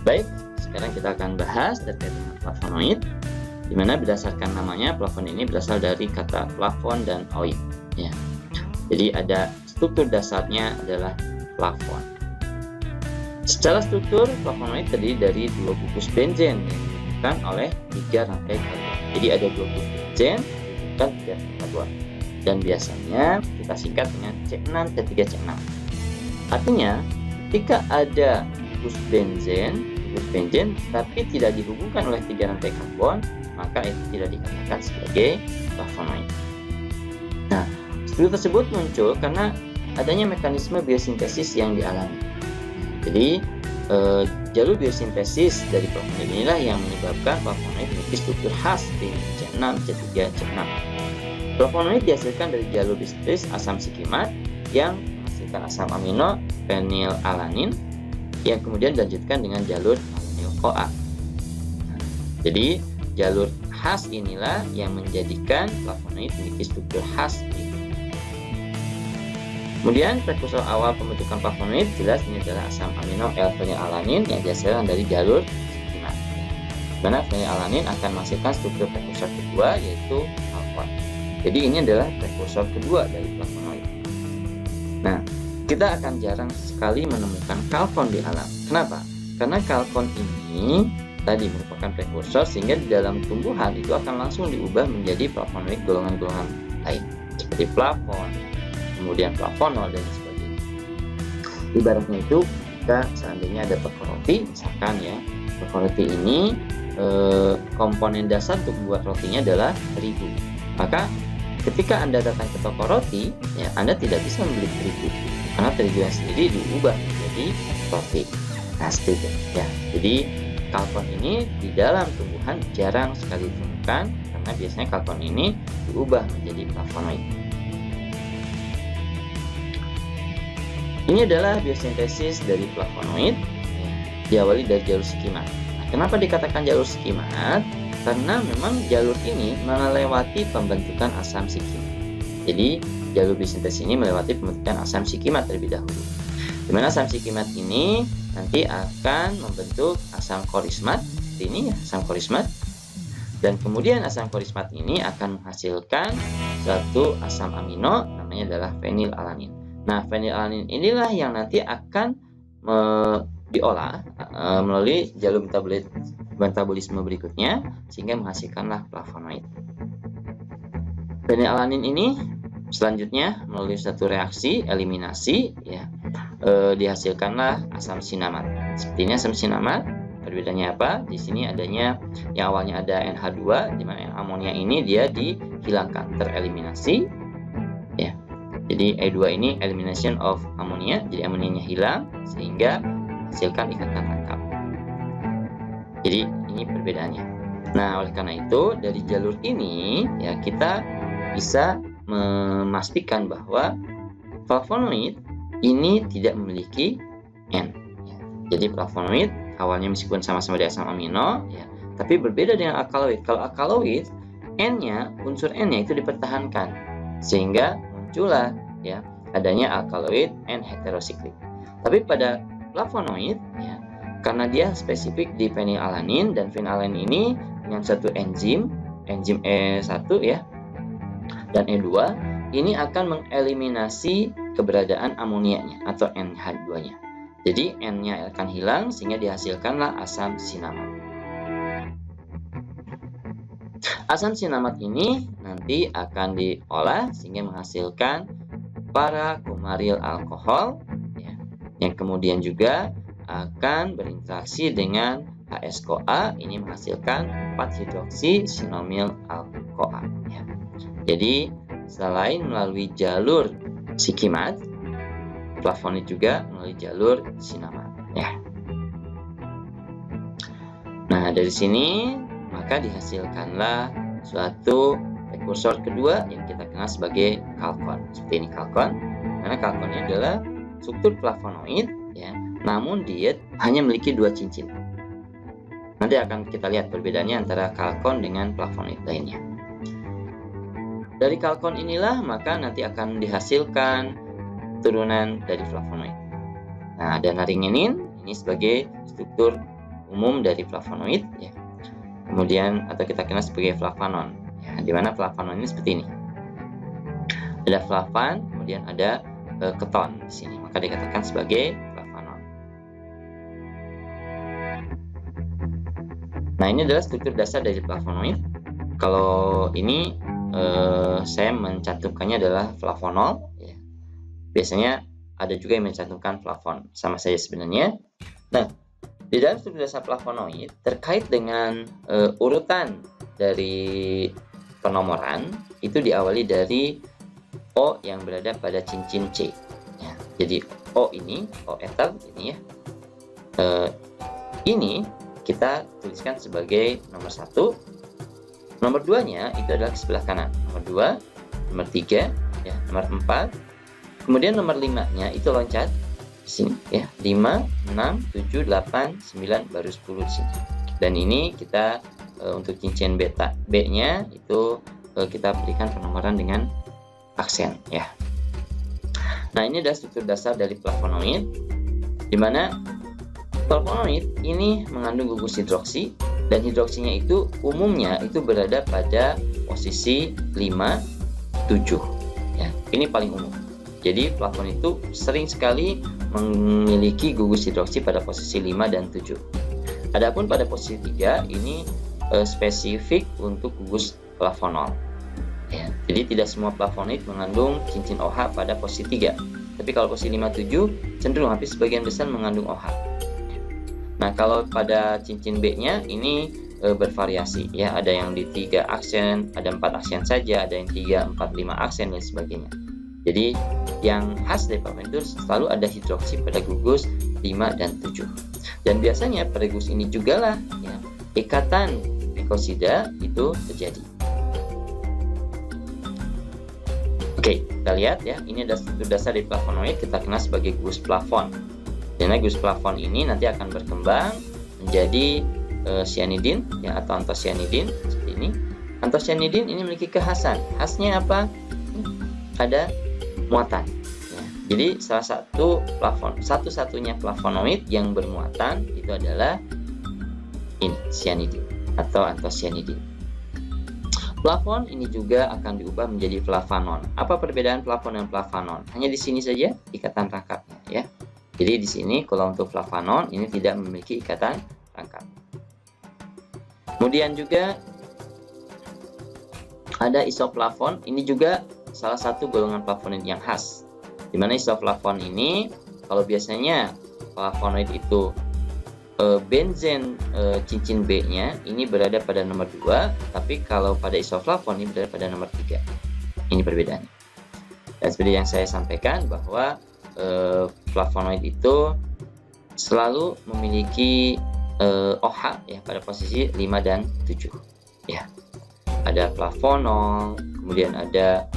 Baik, sekarang kita akan bahas terkait dengan flavonoid, di mana berdasarkan namanya plafon ini berasal dari kata plafon dan oid. Ya. Jadi ada struktur dasarnya adalah plafon. Secara struktur, flavonoid terdiri dari 2 gugus benzen yang dihubungkan oleh 3 rantai karbon. Jadi ada 2 gugus benzen dan 3 rantai karbon. Dan biasanya kita singkat dengan C6 C3C6. Artinya, ketika ada gugus benzen tapi tidak dihubungkan oleh 3 rantai karbon, maka itu tidak dikatakan sebagai flavonoid. Nah, struktur tersebut muncul karena adanya mekanisme biosintesis yang dialami. Jadi, jalur biosintesis dari flavonoid inilah yang menyebabkan flavonoid memiliki struktur khas di C6, C3, C6. Flavonoid dihasilkan dari jalur biosintesis asam sikimat yang menghasilkan asam amino fenilalanin yang kemudian dilanjutkan dengan jalur alanil-CoA. Jadi, jalur khas inilah yang menjadikan flavonoid memiliki struktur khas. Kemudian, prekursor awal pembentukan flavonoid jelas ini adalah asam amino L-fenilalanin yang dihasilkan dari jalur sikimat. Di mana fenilalanin akan menghasilkan struktur prekursor kedua yaitu alkohol. Jadi, ini adalah prekursor kedua dari flavonoid. Nah, kita akan jarang sekali menemukan kalkon di alam. Kenapa? Karena kalkon ini tadi merupakan prekursor sehingga di dalam tumbuhan itu akan langsung diubah menjadi flavonoid golongan-golongan lain seperti flavon, kemudian flavonol dan sebagainya. Ibaratnya itu kita seandainya ada toko roti, misalkan ya, toko roti ini komponen dasar untuk membuat rotinya adalah terigu. Maka ketika Anda datang ke toko roti, ya Anda tidak bisa membeli terigu karena terigunya sendiri diubah menjadi roti. Nah, seperti itu ya. Jadi kalkon ini di dalam tumbuhan jarang sekali ditemukan karena biasanya kalkon ini diubah menjadi flavonoid. Ini adalah biosintesis dari flavonoid ya, diawali dari jalur sikimat. Nah, kenapa dikatakan jalur sikimat? Karena memang jalur ini melewati pembentukan asam sikimat. Jadi jalur biosintesis ini melewati pembentukan asam sikimat terlebih dahulu. Di mana asam sikimat ini nanti akan membentuk asam korismat, ini asam korismat. Dan kemudian asam korismat ini akan menghasilkan satu asam amino namanya adalah fenilalanin. Nah, fenilalanin inilah yang nanti akan diolah melalui jalur metabolisme berikutnya sehingga menghasilkanlah flavonoid. Fenilalanin ini selanjutnya melalui satu reaksi eliminasi ya dihasilkanlah asam sinamat. Seperti ini asam sinamat. Perbedaannya apa? Di sini adanya yang awalnya ada NH2 di mana amonia ini dia dihilangkan, tereliminasi ya. Jadi E2 ini elimination of ammonia, jadi amonianya hilang sehingga hasilkan ikatan lengkap. Jadi ini perbedaannya. Nah, oleh karena itu dari jalur ini ya kita bisa memastikan bahwa flavonoid ini tidak memiliki N. Jadi flavonoid awalnya meskipun sama-sama di asam amino, ya, tapi berbeda dengan alkaloid. Kalau alkaloid, unsur N-nya itu dipertahankan, sehingga muncullah ya adanya alkaloid N heterosiklik. Tapi pada flavonoid, ya, karena dia spesifik di fenilalanin dan fenilalanin ini dengan satu enzim E1 ya dan E2 ini akan mengeliminasi keberadaan amonianya atau NH2-nya. Jadi N-nya akan hilang sehingga dihasilkanlah asam sinamat. Asam sinamat ini nanti akan diolah sehingga menghasilkan para kumaril alkohol ya, yang kemudian juga akan berinteraksi dengan H2SCoA ini menghasilkan 4-hidroksi sinomil alkohol ya. Jadi selain melalui jalur sikimat, flavonoid juga melalui jalur sinamat ya. Nah, dari sini maka dihasilkanlah suatu prekursor kedua yang kita kenal sebagai kalkon. Seperti ini kalkon. Karena kalkon ini adalah struktur flavonoid ya, namun dia hanya memiliki 2 cincin. Nanti akan kita lihat perbedaannya antara kalkon dengan flavonoid lainnya. Dari kalkon inilah maka nanti akan dihasilkan turunan dari flavonoid. Nah, ada naringenin ini sebagai struktur umum dari flavonoid ya. Kemudian atau kita kenal sebagai flavonon. Ya, di mana flavonon ini seperti ini. Ada flavan, kemudian ada keton di sini, maka dikatakan sebagai flavonon. Nah, ini adalah struktur dasar dari flavonoid. Kalau ini saya mencantumkannya adalah flavonol. Ya. Biasanya ada juga yang mencantumkan flavon, sama saja sebenarnya. Nah, di dalam struktur dasar flavonoid terkait dengan urutan dari penomoran itu diawali dari O yang berada pada cincin C. Ya, jadi O ini, O ether ini ya, ini kita tuliskan sebagai nomor 1. Nomor 2-nya itu adalah ke sebelah kanan. Nomor 2, nomor 3, ya, nomor 4. Kemudian nomor 5-nya itu loncat di sini ya. 5, 6, 7, 8, 9 baru 10 di sini. Dan ini kita untuk cincin beta B-nya itu kita berikan penomoran dengan aksen ya. Nah, ini adalah struktur dasar dari flavonoid, di mana flavonoid ini mengandung gugus hidroksi, dan hidroksinya itu umumnya itu berada pada posisi 5, 7 ya. Ini paling umum. Jadi flavonoid itu sering sekali memiliki gugus hidroksi pada posisi 5 dan 7. Adapun pada posisi 3 ini spesifik untuk gugus flavonol. Ya, jadi tidak semua flavonoid mengandung cincin OH pada posisi 3. Tapi kalau posisi 5, 7 cenderung hampir sebagian besar mengandung OH. Nah, kalau pada cincin B-nya ini bervariasi ya, ada yang di 3 aksen, ada 4 aksen saja, ada yang 3, 4, 5 aksen dan sebagainya. Jadi yang khas dari flavonoid itu selalu ada hidroksi pada gugus 5 dan 7. Dan biasanya pada gugus ini jugalah ya, ikatan glikosida itu terjadi. Oke, kita lihat ya, ini ada struktur dasar dari flavonoid, kita kenal sebagai gugus flavon. Dan gugus flavon ini nanti akan berkembang menjadi cyanidin ya, atau antocyanidin seperti ini. Antocyanidin ini memiliki kekhasan. Khasnya apa? Ada muatan. Ya. Jadi salah satu flavon, satu-satunya flavonoid yang bermuatan itu adalah ini cyanidin atau antocyanidin. Flavon ini juga akan diubah menjadi flavanon. Apa perbedaan flavon dan flavanon? Hanya di sini saja ikatan rangkapnya ya. Jadi di sini kalau untuk flavanon ini tidak memiliki ikatan rangkap. Kemudian juga ada isoflavon. Ini juga salah satu golongan flavonoid yang khas. Di mana isoflavon ini kalau biasanya flavonoid itu benzen cincin B-nya ini berada pada nomor 2, tapi kalau pada isoflavon ini berada pada nomor 3. Ini perbedaannya. Dan seperti yang saya sampaikan bahwa flavonoid itu selalu memiliki OH ya pada posisi 5 dan 7 ya. Ada flavonol, kemudian ada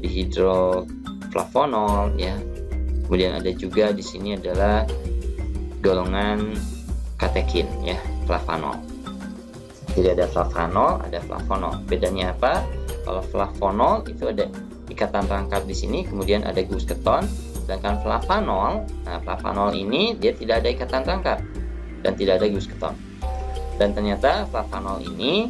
dihidroflavonol ya. Kemudian ada juga di sini adalah golongan katekin ya, flavanol. Jadi ada flavanol, ada flavonol. Bedanya apa? Kalau flavonol itu ada ikatan rangkap di sini, kemudian ada gugus keton. Sedangkan flavanol, nah flavanol ini dia tidak ada ikatan rangkap dan tidak ada gugus keton. Dan ternyata flavanol ini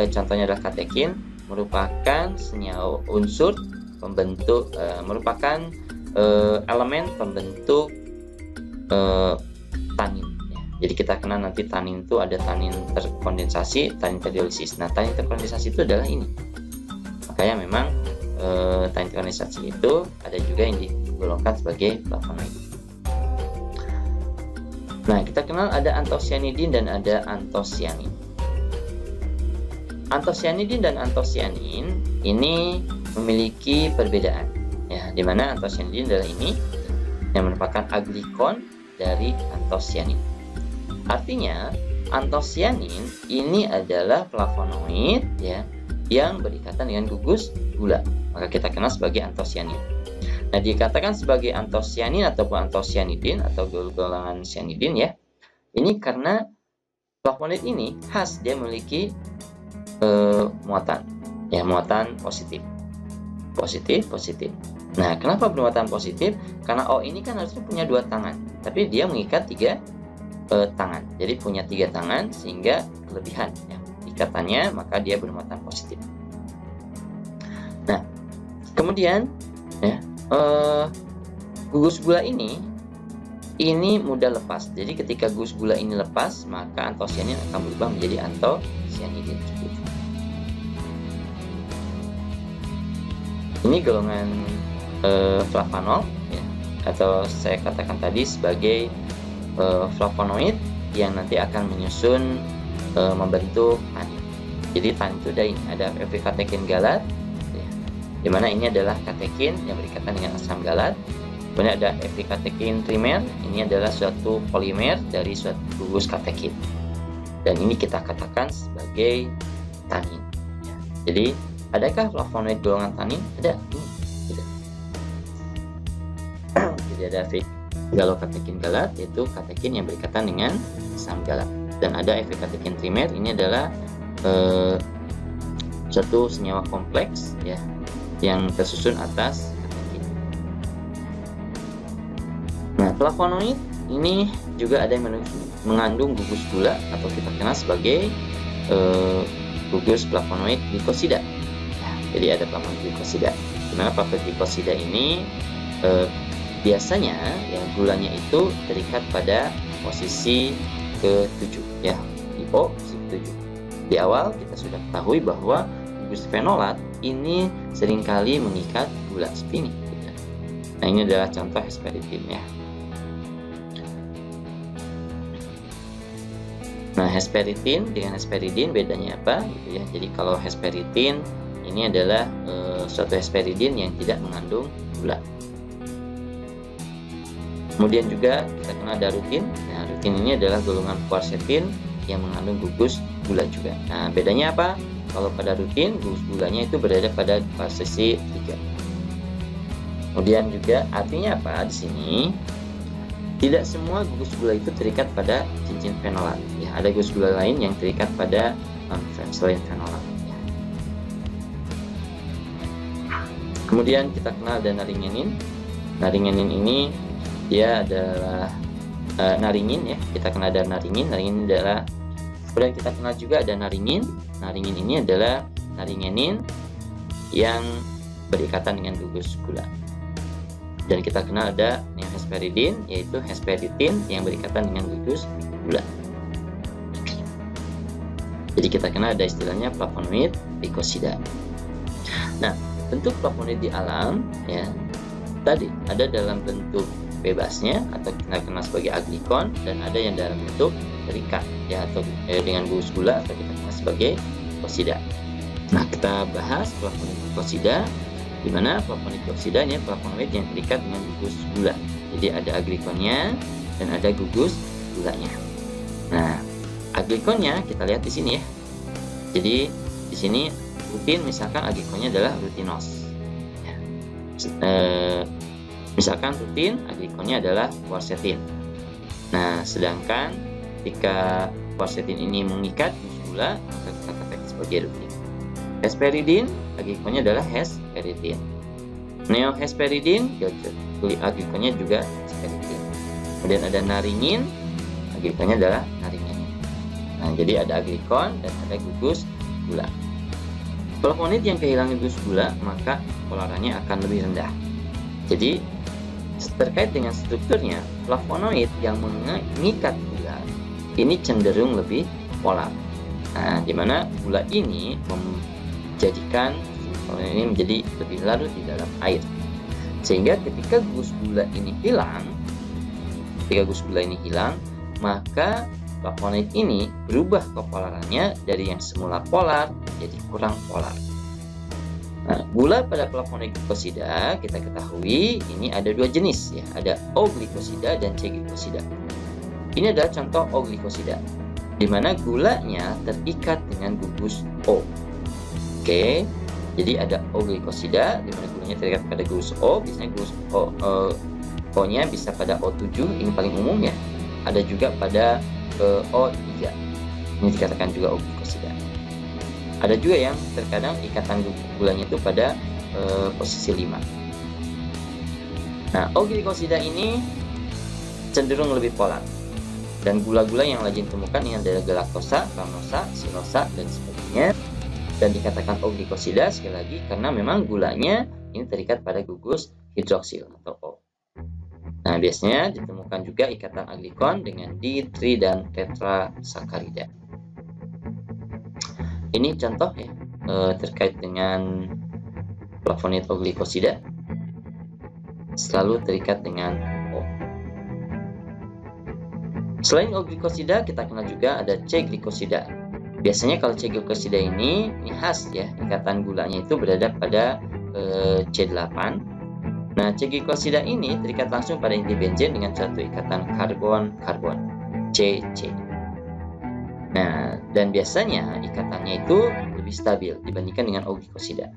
contohnya adalah katekin, merupakan senyawa unsur pembentuk merupakan elemen pembentuk tanin ya. Jadi kita kenal nanti tanin itu ada tanin terkondensasi, tanin terdiolisis. Nah, tanin terkondensasi itu adalah ini. Makanya memang tanin terkondensasi itu ada juga yang digolongkan sebagai flavonoid. Nah, kita kenal ada antocyanidin dan ada antocyanin. Antocyanidin dan antocyanin ini memiliki perbedaan ya, di mana antocyanidin adalah ini yang merupakan aglikon dari antocyanin. Artinya antocyanin ini adalah flavonoid ya yang berikatan dengan gugus gula, maka kita kenal sebagai antocyanin. Nah, dikatakan sebagai antocyanin ataupun antocyanidin atau golongan cyanidin ya. Ini karena flavonoid ini khas dia memiliki muatan ya, muatan positif. Nah, kenapa bermuatan positif? Karena O ini kan harusnya punya 2 tangan, tapi dia mengikat 3 tangan. Jadi punya 3 tangan sehingga kelebihan ya, ikatannya, maka dia bermuatan positif. Nah, kemudian ya, gugus gula ini mudah lepas. Jadi ketika gugus gula ini lepas, maka antosianin akan berubah menjadi antosianidin. Ini golongan flavanol ya, atau saya katakan tadi sebagai flavonoid yang nanti akan menyusun membentuk tanin. Jadi tanin itu ada efrikatekin galat ya, dimana ini adalah katekin yang berikatan dengan asam galat. Kemudian ada efrikatekin trimer, ini adalah suatu polimer dari suatu gugus katekin, dan ini kita katakan sebagai tanin ya. Jadi adakah flavonoid golongan tanin? Ada, ini tidak. Jadi ada galokatekin galat, yaitu katekin yang berikatan dengan asam galat, dan ada efrikatekin trimer, ini adalah suatu senyawa kompleks ya yang tersusun atas katekin. Nah, flavonoid ini juga ada yang mengandung gugus gula atau kita kenal sebagai gugus flavonoid glikosida. Nah, jadi ada flavonoid glikosida. Dimana flavonoid glikosida ini biasanya ya gulanya itu terikat pada posisi ke-7 ya, di O posisi ke-7. Di awal kita sudah ketahui bahwa gugus fenolat ini seringkali mengikat gula seperti ini. Nah, ini adalah contoh hesperitin ya. Nah, hesperitin dengan hesperidin bedanya apa gitu ya. Jadi kalau hesperitin ini adalah suatu hesperidin yang tidak mengandung gula. Kemudian juga kita kenal ada rutin. Nah, rutin ini adalah golongan quercetin yang mengandung gugus gula juga. Nah, bedanya apa? Kalau pada rutin, gugus gulanya itu berada pada posisi 3. Kemudian juga artinya apa di sini? Tidak semua gugus gula itu terikat pada cincin fenolat. Ya, ada gugus gula lain yang terikat pada selain fenolat. Ya. Kemudian kita kenal ada naringenin. Naringenin ini dia adalah naringin ya. Kita kenal ada naringin. Naringin adalah, kemudian kita kenal juga ada naringin. Naringin ini adalah naringenin yang berikatan dengan gugus gula. Dan kita kenal ada yang hesperidin, yaitu hesperitin yang berikatan dengan gugus gula. Jadi kita kenal ada istilahnya flavonoid glikosida. Nah, bentuk flavonoid di alam ya tadi ada dalam bentuk bebasnya atau kita kenal sebagai aglikon, dan ada yang dalam bentuk terikat ya atau dengan gugus gula atau kita kenal sebagai glikosida. Nah, kita bahas flavonoid glikosida, di mana flavonoid glikosida ini flavonoid yang terikat dengan gugus gula. Jadi ada aglikonnya dan ada gugus gulanya. Nah, aglikonnya kita lihat di sini ya. Jadi di sini rutin, misalkan aglikonnya adalah rutinos. Ya. Misalkan rutin, aglikonnya adalah quercetin. Nah, sedangkan ketika quercetin ini mengikat gugus gula, maka kita katakan sebagai rutin. Hesperidin, aglikonnya adalah hesperidin. Neohesperidin, aglikonnya juga hesperidin. Kemudian ada naringin, aglikonnya adalah naringin. Nah, jadi ada aglikon dan ada gugus gula. Flavonoid yang kehilangan gugus gula, maka polarannya akan lebih rendah. Jadi terkait dengan strukturnya, flavonoid yang mengikat gula ini cenderung lebih polar. Nah, di mana gula ini menjadikan flavonoid ini menjadi lebih larut di dalam air. Sehingga ketika gugus gula ini hilang, maka flavonoid ini berubah kepolarannya dari yang semula polar menjadi kurang polar. Nah, gula pada flavonoid glikosida kita ketahui ini ada 2 jenis ya, ada O-glikosida dan C-glikosida. Ini adalah contoh O-glikosida, di mana gulanya terikat dengan gugus O. Oke, jadi ada O-glikosida di mana gulanya terikat pada gugus O. Biasanya gugus O-nya bisa pada O7, ini paling umum ya. Ada juga pada O3, ini dikatakan juga O-glikosida. Ada juga yang terkadang ikatan gulanya itu pada posisi 5. Nah, O-glikosida ini cenderung lebih polar. Dan gula-gula yang lagi ditemukan ini adalah galaktosa, fruktosa, silosa, dan sebagainya. Dan dikatakan oglikosida sekali lagi karena memang gulanya ini terikat pada gugus hidroksil atau O. Nah, biasanya ditemukan juga ikatan aglikon dengan di, tri, dan tetrasakarida. Ini contoh ya terkait dengan flavonoid oglikosida selalu terikat dengan O. Selain oglikosida, kita kenal juga ada C-glikosida. Biasanya kalau C-glikosida ini khas ya, ikatan gulanya itu berada pada C8. Nah, C-glikosida ini terikat langsung pada inti benzen dengan suatu ikatan karbon-karbon, CC. Nah, dan biasanya ikatannya itu lebih stabil dibandingkan dengan oglikosida.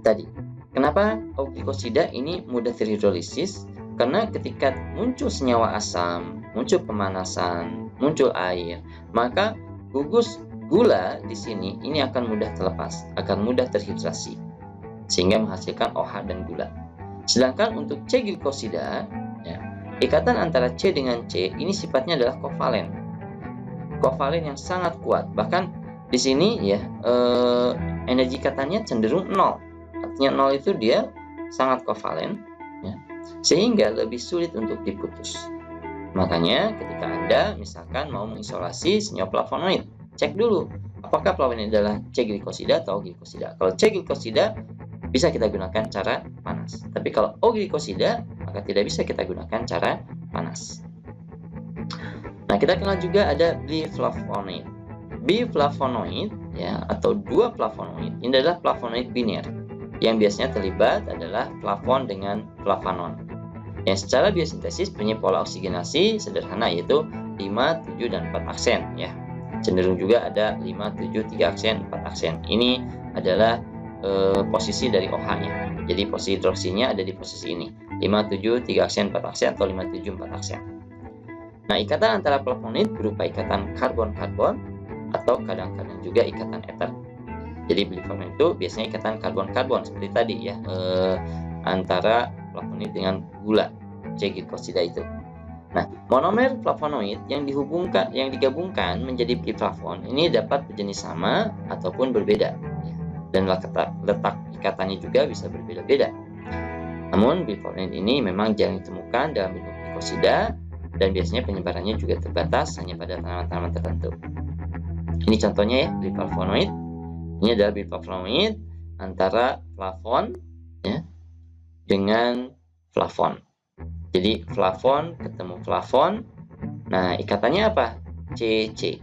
Tadi, kenapa oglikosida ini mudah terhidrolisis? Karena ketika muncul senyawa asam, muncul pemanasan, muncul air, maka gugus gula di sini ini akan mudah terlepas, akan mudah terhidrasi, sehingga menghasilkan OH dan gula. Sedangkan untuk C-glikosida, ya, ikatan antara C dengan C ini sifatnya adalah kovalen, yang sangat kuat. Bahkan di sini ya energi ikatannya cenderung 0, artinya 0 itu dia sangat kovalen, ya, sehingga lebih sulit untuk diputus. Makanya ketika Anda misalkan mau mengisolasi senyawa flavonoid, cek dulu apakah flavonoid adalah C-glikosida atau glikosida. Kalau C-glikosida bisa kita gunakan cara panas. Tapi kalau oglikosida maka tidak bisa kita gunakan cara panas. Nah, kita kenal juga ada biflavonoid. Biflavonoid ya atau dua flavonoid ini adalah flavonoid biner. Yang biasanya terlibat adalah flavon dengan flavanon. Yang secara biosintesis punya pola oksigenasi sederhana yaitu 5, 7, dan 4 aksen ya. Cenderung juga ada 5, 7, 3 aksen, 4 aksen. Ini adalah posisi dari OH-nya. Jadi posisi hidroksinya ada di posisi ini. 5, 7, 3 aksen, 4 aksen atau 5, 7, 4 aksen. Nah, ikatan antara flavonoid berupa ikatan karbon-karbon atau kadang-kadang juga ikatan eter. Jadi biflavonoid itu biasanya ikatan karbon-karbon seperti tadi ya, antara flavonoid dengan gula C-glikosida itu. Nah, monomer flavonoid yang digabungkan menjadi biflavon ini dapat berjenis sama ataupun berbeda. Dan letak ikatannya juga bisa berbeda-beda. Namun biflavonoid ini memang jarang ditemukan dalam bentuk glikosida dan biasanya penyebarannya juga terbatas hanya pada tanaman-tanaman tertentu. Ini contohnya ya, biflavonoid. Ini adalah biflavonoid antara flavon ya dengan flavon. Jadi flavon ketemu flavon. Nah, ikatannya apa? CC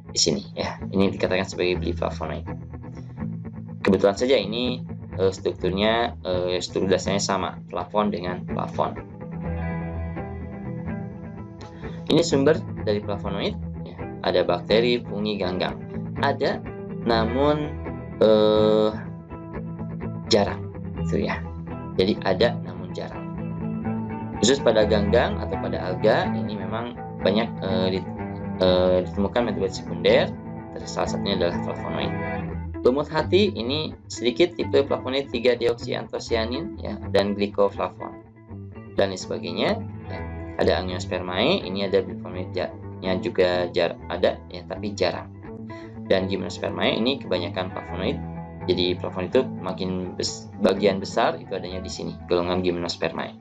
di sini ya. Ini dikatakan sebagai biflavonoid. Kebetulan saja ini struktur dasarnya sama, flavon dengan flavon. Ini sumber dari flavonoid, ya. Ada bakteri, fungi, ganggang. Ada, namun jarang, gitu ya. Jadi ada, namun jarang. Khusus pada ganggang atau pada alga, ini memang banyak ditemukan metabolit sekunder. Salah satunya adalah flavonoid. Lumut hati ini sedikit tipe flavonoid 3-deoksyanthocyanin ya, dan glikoflavon dan lain sebagainya ya. Ada angiospermae, ini ada biflavonoidnya juga ada ya, tapi jarang. Dan gymnospermae ini kebanyakan flavonoid. Jadi flavonoid itu makin bagian besar itu adanya di sini, golongan gymnospermae.